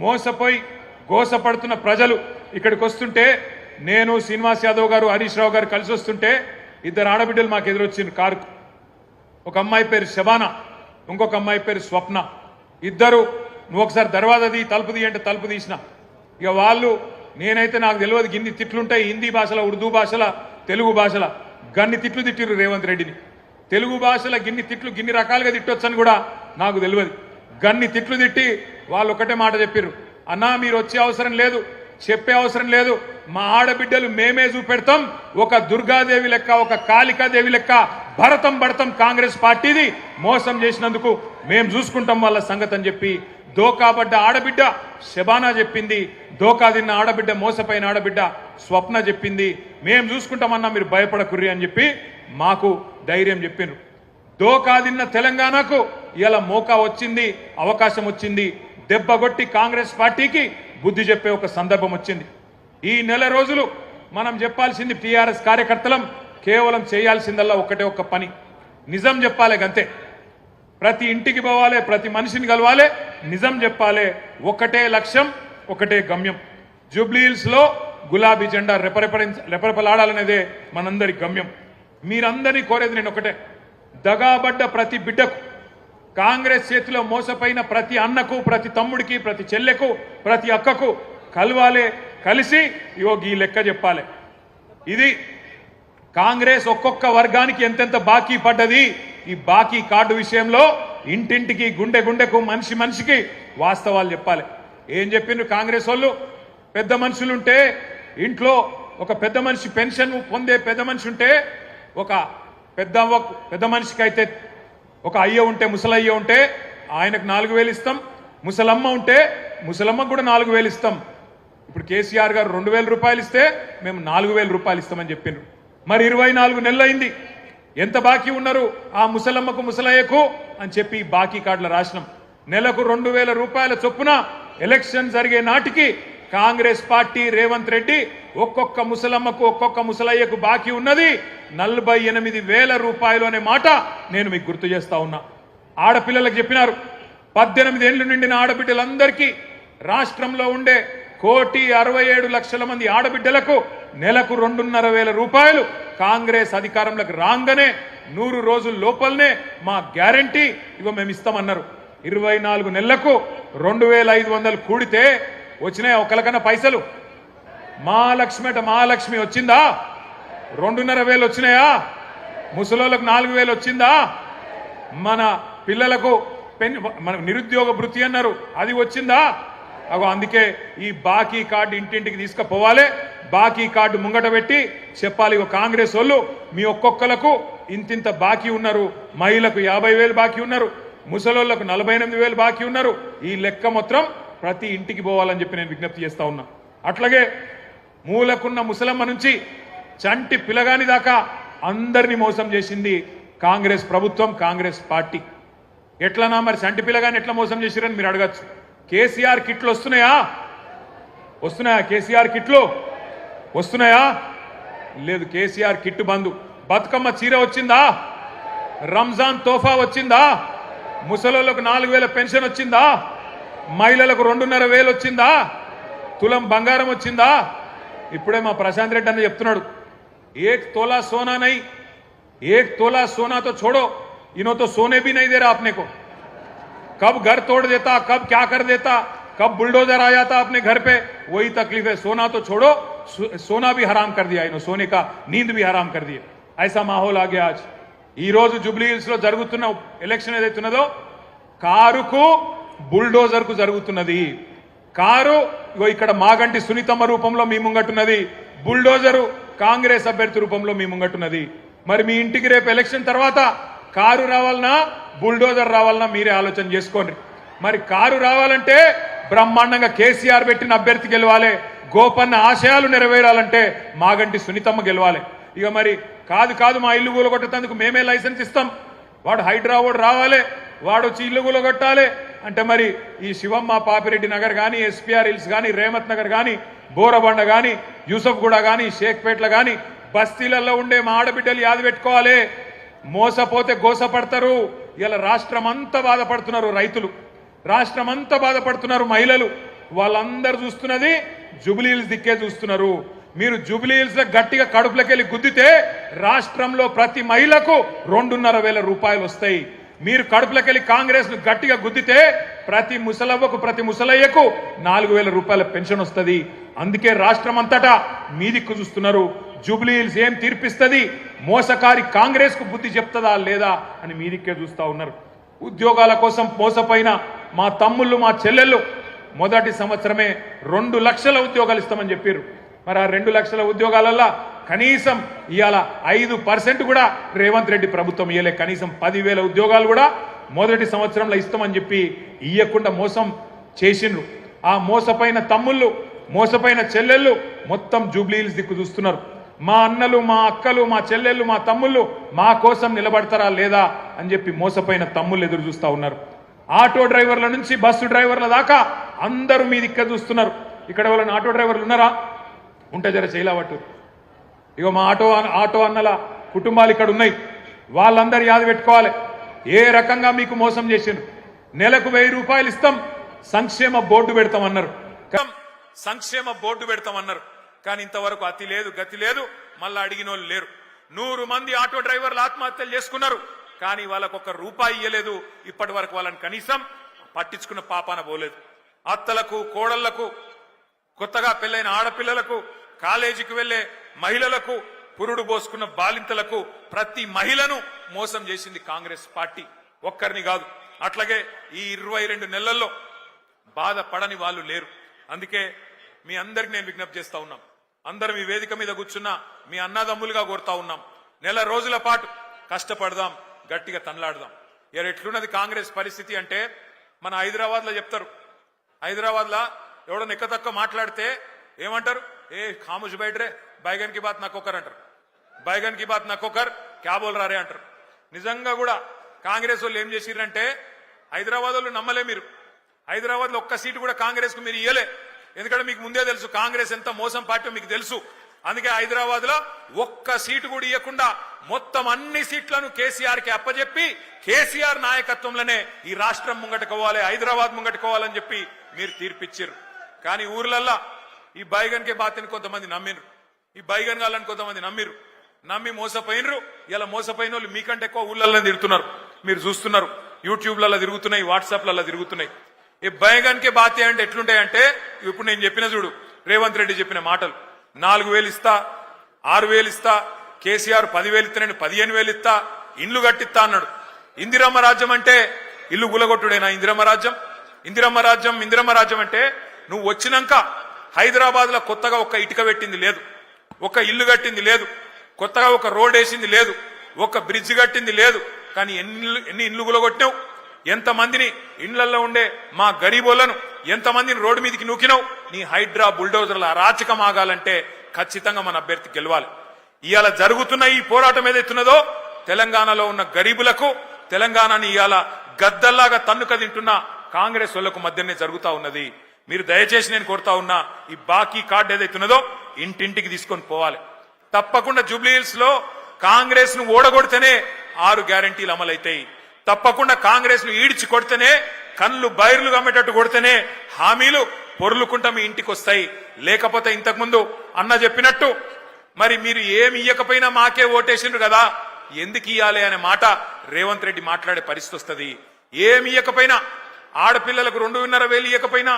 మోసపోయి గోసపడుతున్న ప్రజలు ఇక్కడికి వస్తుంటే నేను శ్రీనివాస్ యాదవ్ గారు హరీష్ రావు గారు కలిసి వస్తుంటే ఇద్దరు ఆడబిడ్డలు మాకు ఎదురొచ్చిండ్రు కారుకు. ఒక అమ్మాయి పేరు శబానా, ఇంకొక అమ్మాయి పేరు స్వప్న. ఇద్దరు నువ్వు ఒకసారి దర్వాజా తీ తలుపు తీ అంటే తలుపు తీసిన. ఇక వాళ్ళు నేనైతే నాకు తెలియదు గిన్ని తిట్లుంటాయి హిందీ భాషలో ఉర్దూ భాషల తెలుగు భాషల గన్ని తిట్లు తిట్టిరు రేవంత్ రెడ్డిని. తెలుగు భాషల గిన్ని తిట్లు గిన్ని రకాలుగా తిట్టొచ్చని కూడా నాకు తెలియదు. గన్ని తిట్లు తిట్టి వాళ్ళు ఒకటే మాట చెప్పిర్రు, అన్నా మీరు వచ్చే అవసరం లేదు, చెప్పే అవసరం లేదు, మా ఆడబిడ్డలు మేమే చూపెడతాం, ఒక దుర్గాదేవి లెక్క ఒక కాళికాదేవి లెక్క భరతం పడతాం కాంగ్రెస్ పార్టీది, మోసం చేసినందుకు మేము చూసుకుంటాం వాళ్ళ సంగతి అని చెప్పి దోకాబడ్డ ఆడబిడ్డ శబానా చెప్పింది. దోకా తిన్న ఆడబిడ్డ మోసపోయిన ఆడబిడ్డ స్వప్న చెప్పింది, మేము చూసుకుంటామన్నా మీరు భయపడకుర్రి అని చెప్పి మాకు ధైర్యం చెప్పిండ్రు. దోకా తిన్న తెలంగాణకు ఇలా మోకా వచ్చింది, అవకాశం వచ్చింది. దెబ్బగొట్టి కాంగ్రెస్ పార్టీకి బుద్ధి చెప్పే ఒక సందర్భం వచ్చింది. ఈ నెల రోజులు మనం చెప్పాల్సింది టీఆర్ఎస్ కార్యకర్తలం కేవలం చేయాల్సిందల్లా ఒకటే ఒక్క పని, నిజం చెప్పాలి గంతే. ప్రతి ఇంటికి పోవాలి, ప్రతి మనిషిని కలవాలి, నిజం చెప్పాలి. ఒకటే లక్ష్యం, ఒకటే గమ్యం. జూబ్లీహిల్స్ లో గులాబీ జెండా రెపరెపలాడాలనేదే మనందరి గమ్యం. మీరందరినీ కోరేది నేను ఒకటే, దగాబడ్డ ప్రతి బిడ్డకు, కాంగ్రెస్ చేతిలో మోసపోయిన ప్రతి అన్నకు, ప్రతి తమ్ముడికి, ప్రతి చెల్లెకు, ప్రతి అక్కకు కలవాలే, కలిసి ఇగో ఈ లెక్క చెప్పాలి. ఇది కాంగ్రెస్ ఒక్కొక్క వర్గానికి ఎంతెంత బాకీ పడ్డది, ఈ బాకీ కార్డు విషయంలో ఇంటింటికి, గుండె గుండెకు, మనిషి మనిషికి వాస్తవాలు చెప్పాలి. ఏం చెప్పిండ్రు కాంగ్రెస్ వాళ్ళు, పెద్ద మనుషులుంటే ఇంట్లో ఒక పెద్ద మనిషి పెన్షన్ పొందే పెద్ద మనిషి ఉంటే, ఒక పెద్ద మనిషికి అయితే ఒక అయ్య ఉంటే, ముసలయ్య ఉంటే ఆయనకు 4,000 ఇస్తాం, ముసలమ్మ ఉంటే ముసలమ్మకు కూడా 4,000 ఇస్తాం. ఇప్పుడు కేసీఆర్ గారు 2,000 రూపాయలు ఇస్తే మేము 4,000 రూపాయలు ఇస్తామని చెప్పిండ్రు. మరి 24 నెలలు అయింది, ఎంత బాకీ ఉన్నారు ఆ ముసలమ్మకు ముసలయ్యకు అని చెప్పి బాకీ కార్డుల రాసినాం. నెలకు 2,000 రూపాయల చొప్పున ఎలక్షన్ జరిగే నాటికి కాంగ్రెస్ పార్టీ రేవంత్ రెడ్డి ఒక్కొక్క ముసలమ్మకు ఒక్కొక్క ముసలయ్యకు బాకీ ఉన్నది 48,000 రూపాయలు అనే మాట నేను మీకు గుర్తు చేస్తా ఉన్నా. ఆడపిల్లలకు చెప్పినారు, 18 ఏళ్లు నిండిన ఆడబిడ్డలందరికీ రాష్ట్రంలో ఉండే 1,67,00,000 మంది ఆడబిడ్డలకు నెలకు 2,500 రూపాయలు కాంగ్రెస్ అధికారంలోకి రాగానే 100 రోజుల లోపలనే మా గ్యారంటీ ఇగో మేము ఇస్తామన్నారు. 24 నెలలకు 2,500 కూడితే వచ్చినాయా ఒకరికన్నా పైసలు? మహాలక్ష్మి వచ్చిందా? 2,500 వచ్చినాయా? ముసలోళ్ళకు 4,000 వచ్చిందా? మన పిల్లలకు మన నిరుద్యోగ భృతి అన్నారు, అది వచ్చిందా? అగో అందుకే ఈ బాకీ కార్డు ఇంటింటికి తీసుకుపోవాలి. బాకీ కార్డు ముంగట పెట్టి చెప్పాలి, ఇగో కాంగ్రెస్ వాళ్ళు మీ ఒక్కొక్కలకు ఇంతింత బాకీ ఉన్నారు, మహిళలకు 50,000 బాకీ ఉన్నారు, ముసలోళ్లకు 48,000 బాకీ ఉన్నారు. ఈ లెక్క మొత్తం ప్రతి ఇంటికి పోవాలని చెప్పి నేను విజ్ఞప్తి చేస్తా ఉన్నా. అట్లాగే మూలకున్న ముసలమ్మ నుంచి చంటి పిల్లగాని దాకా అందరినీ మోసం చేసింది కాంగ్రెస్ ప్రభుత్వం, కాంగ్రెస్ పార్టీ. ఎట్లనా మరి చంటి పిల్లగాని ఎట్లా మోసం చేసిరని మీరు అడగచ్చు. కేసీఆర్ కిట్లు వస్తున్నాయా? కేసీఆర్ కిట్లు వస్తున్నాయా? లేదు, కేసీఆర్ కిట్టు బంధు. బతుకమ్మ చీర వచ్చిందా? రంజాన్ తోఫా వచ్చిందా? ముసలోళ్ళకు 4,000 పెన్షన్ వచ్చిందా? మహిళలకు 2,500 వచ్చిందా? తులం బంగారం వచ్చిందా? ఇప్పుడే మా ప్రశాంత్ రెడ్డి అన్న చెప్తున్నాడు, 1 तोला सोना नहीं, 1 तोला सोना तो छोड़ो, इन्हों तो सोने भी नहीं दे रहा अपने को. कब घर तोड़ देता, कब क्या कर देता, कब बुलडोजर आ जाता अपने घर पे, वही तकलीफ है. सोना तो छोड़ो, सोना भी हराम कर दिया इन्हों, सोने का नींद भी हराम कर दिया. ऐसा माहौल आ गया आज. ఈ రోజు జూబ్లీ హిల్స్ లో జరుగుతున్న ఎలక్షన్ ఏదైతున్నదో కారుకు బుల్డోజర్ కు జరుగుతున్నది. కారు ఇక్కడ మాగంటి సునీతమ్మ రూపంలో మీ ముంగట్టున్నది, బుల్డోజరు కాంగ్రెస్ అభ్యర్థి రూపంలో మీ ముంగట్టున్నది. మరి మీ ఇంటికి రేపు ఎలక్షన్ తర్వాత కారు రావాలన్నా బుల్డోజర్ రావాలన్నా మీరే ఆలోచన చేసుకోండి. మరి కారు రావాలంటే బ్రహ్మాండంగా కేసీఆర్ పెట్టిన అభ్యర్థి గెలవాలి, గోపన్న ఆశయాలు నెరవేరాలంటే మాగంటి సునీతమ్మ గెలవాలి. ఇక మరి కాదు మా ఇల్లు కూలగొట్టేందుకు మేమే లైసెన్స్ ఇస్తాం, వాడు హైదరాబాద్ రావాలి, వాడు వచ్చి ఇల్లు కూలగొట్టాలి అంటే మరి ఈ శివమ్మ పాపిరెడ్డి నగర్ కానీ, ఎస్పీఆర్ హిల్స్ కానీ, రేమత్ నగర్ కానీ, బోరబండ కానీ, యూసఫ్గూడ కానీ, షేక్పేట్ల కానీ బస్తీలలో ఉండే మా ఆడబిడ్డలు యాది పెట్టుకోవాలి. మోసపోతే గోసపడతారు. ఇలా రాష్ట్రం అంతా బాధపడుతున్నారు రైతులు, రాష్ట్రం అంతా బాధపడుతున్నారు మహిళలు. వాళ్ళందరూ చూస్తున్నది జూబ్లీహిల్స్ దిక్కే చూస్తున్నారు. మీరు జూబ్లీహిల్స్ గట్టిగా కడుపులకెళ్ళి గుద్దితే రాష్ట్రంలో ప్రతి మహిళకు 2,500 రూపాయలు వస్తాయి. మీరు కడుపులకెళ్ళి కాంగ్రెస్ ను గట్టిగా గుద్దితే ప్రతి ముసలవ్వకు ప్రతి ముసలయ్యకు 4,000 రూపాయల పెన్షన్ వస్తుంది. అందుకే రాష్ట్రం అంతటా మీ దిక్కు చూస్తున్నారు. జూబ్లీహిల్స్ ఏం తీర్పిస్తుంది, మోసకారి కాంగ్రెస్ కు బుద్ధి చెప్తుందా లేదా అని మీ దిక్కే చూస్తా ఉన్నారు. ఉద్యోగాల కోసం మోసపోయిన మా తమ్ముళ్ళు మా చెల్లెళ్ళు మొదటి సంవత్సరమే 2 లక్షల ఉద్యోగాలు ఇస్తామని చెప్పారు. మరి ఆ 2 లక్షల ఉద్యోగాలల్లో కనీసం ఇవాళ 5% కూడా రేవంత్ రెడ్డి ప్రభుత్వం ఇయ్యలే. కనీసం 10,000 ఉద్యోగాలు కూడా మొదటి సంవత్సరంలో ఇస్తామని చెప్పి ఇయ్యకుండా మోసం చేసిండ్రు. ఆ మోసపోయిన తమ్ముళ్ళు మోసపోయిన చెల్లెళ్ళు మొత్తం జూబ్లీహిల్స్ దిక్కు చూస్తున్నారు. మా అన్నలు మా అక్కలు మా చెల్లెళ్ళు మా తమ్ముళ్ళు మా కోసం నిలబడతారా లేదా అని చెప్పి మోసపోయిన తమ్ముళ్ళు ఎదురు చూస్తా ఉన్నారు. ఆటో డ్రైవర్ల నుంచి బస్సు డ్రైవర్ల దాకా అందరూ మీ దిక్కు చూస్తున్నారు. ఇక్కడ ఎవరైనా ఆటో డ్రైవర్లు ఉన్నారా? ఉంటే జర చేయలేవట్టు. ఇగో మా ఆటో అన్నల కుటుంబాలు ఇక్కడ ఉన్నాయి. వాళ్ళందరూ యాద పెట్టుకోవాలి ఏ రకంగా మీకు మోసం చేసిండ్రు. నెలకు 1000 రూపాయలు ఇస్తాం, సంక్షేమ బోర్డు పెడతామన్నారు. సంక్షేమ బోర్డు పెడతామన్నారు. కానీ ఇంతవరకు అతి లేదు గతి లేదు. మళ్ళా అడిగిన వాళ్ళు లేరు. 100 మంది ఆటో డ్రైవర్లు ఆత్మహత్యలు చేసుకున్నారు. కానీ వాళ్ళకు ఒక్క రూపాయి ఇయ్యలేదు. ఇప్పటి వరకు వాళ్ళని కనీసం పట్టించుకున్న పాపాన పోలేదు. అత్తలకు కోడళ్లకు కొత్తగా పెళ్లైన ఆడపిల్లలకు కాలేజీకి వెళ్లే మహిళలకు పురుడు పోసుకున్న బాలింతలకు ప్రతి మహిళను మోసం చేసింది కాంగ్రెస్ పార్టీ. ఒక్కరిని కాదు. అట్లాగే ఈ 22 నెలల్లో బాధపడని వాళ్ళు లేరు. అందుకే మీ అందరికి నేను విజ్ఞప్తి చేస్తా ఉన్నాం. అందరం ఈ వేదిక మీద కూర్చున్న మీ అన్నదమ్ములుగా కోరుతా ఉన్నాం. నెల రోజుల పాటు కష్టపడదాం, గట్టిగా తనలాడదాం. ఎట్లున్నది కాంగ్రెస్ పరిస్థితి అంటే మన హైదరాబాద్ లో చెప్తారు. హైదరాబాద్ లో ఎవడో నెక్కతక్క మాట్లాడితే ఏమంటారు? ఏ ఖాముష్ బయటరే బైగన్ కి బాత్ నక్కొకర్ అంటారు. బైగన్ కి బాత్ నక్కొకర్ క్యా బోల్ రారే అంటారు. నిజంగా కూడా కాంగ్రెస్ వాళ్ళు ఏం చేసిరంటే హైదరాబాద్ వాళ్ళు నమ్మలే. మీరు హైదరాబాద్ లో ఒక్క సీటు కూడా కాంగ్రెస్ కు మీరు ఇయ్యలే. ఎందుకంటే మీకు ముందే తెలుసు కాంగ్రెస్ ఎంత మోసం పార్టీ మీకు తెలుసు. అందుకే హైదరాబాద్ లో ఒక్క సీటు కూడా ఇవ్వకుండా మొత్తం అన్ని సీట్లను కేసీఆర్ కి అప్పచెప్పి కేసీఆర్ నాయకత్వంలోనే ఈ రాష్ట్రం ముంగట్టుకోవాలి, హైదరాబాద్ ముంగట్టుకోవాలని చెప్పి మీరు తీర్పిచ్చారు. కానీ ఊర్లల్లా ఈ బైగన్ కే బాత్ని కొంతమంది నమ్మినరు, ఈ బైగన్ గాళ్ళని కొంతమంది నమ్మి మోసపోయినరు. ఇలా మోసపోయిన వాళ్ళు మీకంటే ఎక్కువ ఊళ్ళల్లో తిరుగుతున్నారు. మీరు చూస్తున్నారు, యూట్యూబ్లలో తిరుగుతున్నాయి, వాట్సాప్లలో తిరుగుతున్నాయి. ఈ బైగన్ కే బాతే అంటే ఎట్లుంటాయంటే ఇప్పుడు నేను చెప్పిన చూడు, రేవంత్ రెడ్డి చెప్పిన మాటలు 4,000 ఇస్తా, 6,000 ఇస్తా, కేసీఆర్ 10,000 ఇస్తా, నేను 15,000 ఇస్తా, ఇండ్లు కట్టిస్తా అన్నాడు. ఇందిరమ్మ రాజ్యం అంటే ఇల్లు గులగొట్టుడేనా? ఇందిరమ్మ రాజ్యం అంటే నువ్వు వచ్చినాక హైదరాబాద్ లో కొత్తగా ఒక్క ఇటుక పెట్టింది లేదు, ఒక ఇల్లు కట్టింది లేదు, కొత్తగా ఒక రోడ్ వేసింది లేదు, ఒక బ్రిడ్జ్ కట్టింది లేదు. కానీ ఎన్ని ఇండ్లు గులగొట్టినావు? ఎంతమందిని ఇండ్లలో ఉండే మా గరీబోళ్లను ఎంతమందిని రోడ్డు మీదకి నూకినావు? నీ హైడ్రా బుల్డోజర్ల అరాచకం ఆగాలంటే ఖచ్చితంగా మన అభ్యర్థి గెలవాలి. ఇవాళ జరుగుతున్న ఈ పోరాటం ఏదైతున్నదో తెలంగాణలో ఉన్న గరీబులకు, తెలంగాణని ఇవాళ గద్దల్లాగా తన్నుక తింటున్న కాంగ్రెస్ వాళ్లకు మధ్యనే జరుగుతా ఉన్నది. మీరు దయచేసి నేను కోరుతా ఉన్నా, ఈ బాకీ కార్డు ఏదైతున్నదో ఇంటింటికి తీసుకొని పోవాలి. తప్పకుండా జూబ్లీహిల్స్ లో కాంగ్రెస్ ను ఓడగొడితేనే 6 గ్యారంటీలు అమలైతాయి. తప్పకుండా కాంగ్రెస్ ను ఈడ్చి కొడితేనే, కళ్ళు బైర్లు గమ్మేటట్టు కొడితేనే హామీలు పొర్లుకుంటా మీ ఇంటికి వస్తాయి. లేకపోతే ఇంతకుముందు అన్న చెప్పినట్టు మరి మీరు ఏమి ఇయ్యకపోయినా మాకే ఓటేసిండ్రు కదా, ఎందుకు ఇయ్యాలి అనే మాట రేవంత్ రెడ్డి మాట్లాడే పరిస్థితి వస్తుంది. ఏమి ఇయ్యకపోయినా, ఆడపిల్లలకు 2,500 ఇయ్యకపోయినా,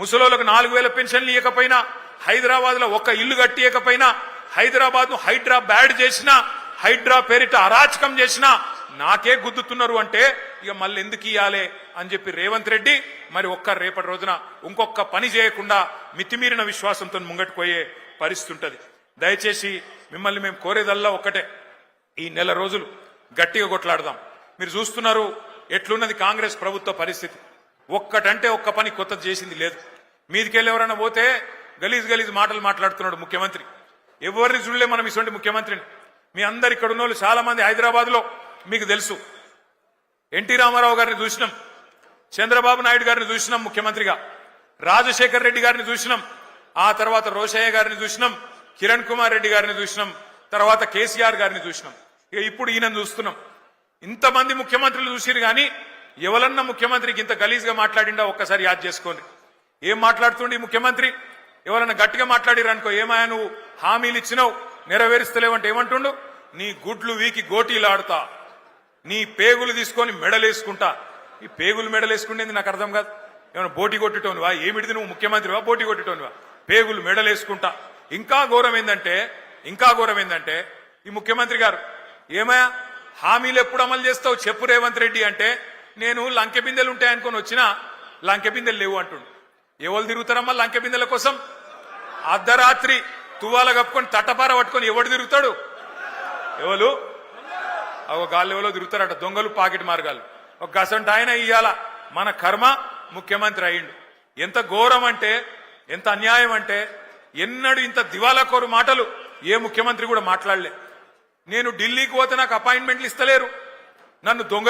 ముసలోళ్లకు 4,000 పెన్షన్లు ఇయ్యకపోయినా, హైదరాబాద్ లో ఒక్క ఇల్లు కట్టియకపోయినా, హైదరాబాద్ ను హైడ్రా బ్యాడ్ చేసినా, హైడ్రా పేరిట అరాచకం చేసినా నాకే గుద్దుతున్నారు అంటే ఇక మళ్ళీ ఎందుకు ఇయ్యాలి అని చెప్పి రేవంత్ రెడ్డి మరి రేపటి రోజున ఇంకొక పని చేయకుండా మితిమీరిన విశ్వాసంతో ముంగట్టుపోయే పరిస్థితి ఉంటుంది. దయచేసి మిమ్మల్ని మేము కోరేదల్లా ఒక్కటే, ఈ నెల రోజులు గట్టిగా కొట్లాడదాం. మీరు చూస్తున్నారు ఎట్లున్నది కాంగ్రెస్ ప్రభుత్వ పరిస్థితి. ఒక్కటంటే ఒక్క పని కొత్తది చేసింది లేదు. మీదికెళ్ళి ఎవరైనా పోతే గలీజ్ మాటలు మాట్లాడుతున్నాడు ముఖ్యమంత్రి. ఎవరిని చూడలే మనం ఇటువంటి ముఖ్యమంత్రిని. మీ అందరు ఇక్కడ ఉన్న వాళ్ళు చాలా మంది హైదరాబాద్ లో మీకు తెలుసు, ఎన్టీ రామారావు గారిని చూసినాం, చంద్రబాబు నాయుడు గారిని చూసినాం ముఖ్యమంత్రిగా, రాజశేఖర్ రెడ్డి గారిని చూసినాం, ఆ తర్వాత రోషయ్య గారిని చూసినాం, కిరణ్ కుమార్ రెడ్డి గారిని చూసినాం, తర్వాత కేసీఆర్ గారిని చూసినాం. ఇక ఇప్పుడు ఈయనను చూస్తున్నాం. ఇంతమంది ముఖ్యమంత్రులు చూసిరు కానీ ఎవరన్నా ముఖ్యమంత్రికి ఇంత గలీజ్గా మాట్లాడిండా ఒక్కసారి యాద్ చేసుకోండి. ఏం మాట్లాడుతుండే ఈ ముఖ్యమంత్రి? ఎవరైనా గట్టిగా మాట్లాడిరనుకో, ఏమాయా నువ్వు హామీలు ఇచ్చినావు నెరవేరుస్తలేవంటే ఏమంటుండు? నీ గుడ్లు వీకి గోటీలాడుతా, నీ పేగులు తీసుకొని మెడలేసుకుంటా. ఈ పేగులు మెడలేసుకుంటేది నాకు అర్థం కాదు. ఏమైనా బోటి కొట్టేటోనివా? ఏమిటిది నువ్వు ముఖ్యమంత్రివా? బోటి కొట్టేటోనివా? పేగులు మెడలేసుకుంటా. ఇంకా ఘోరం ఏందంటే ఈ ముఖ్యమంత్రి గారు, ఏమయ్యా హామీలు ఎప్పుడు అమలు చేస్తావు చెప్పు రేవంత్ రెడ్డి అంటే, నేను లంకె బిందెలు ఉంటాయనుకొని వచ్చినా లంకె బిందెలు లేవు అంటుండు. ఎవరు తిరుగుతారమ్మా లంకె బిందెల కోసం? అర్ధరాత్రి తువ్వాల కప్పుకొని తట్టపార పట్టుకొని ఎవడు తిరుగుతాడు? ఎవరు అవ గాల్లెవలో తిరుగుతారట, దొంగలు పాకెట్ మార్గాలు. ఒక గసంట ఆయన ఇయ్యాల మన కర్మ ముఖ్యమంత్రి అయ్యిండు. ఎంత ఘోరం అంటే, ఎంత అన్యాయం అంటే, ఎన్నడూ ఇంత దివాలా కోరు మాటలు ఏ ముఖ్యమంత్రి కూడా మాట్లాడలే. నేను ఢిల్లీకి పోతే నాకు అపాయింట్మెంట్లు ఇస్తలేరు, నన్ను దొంగ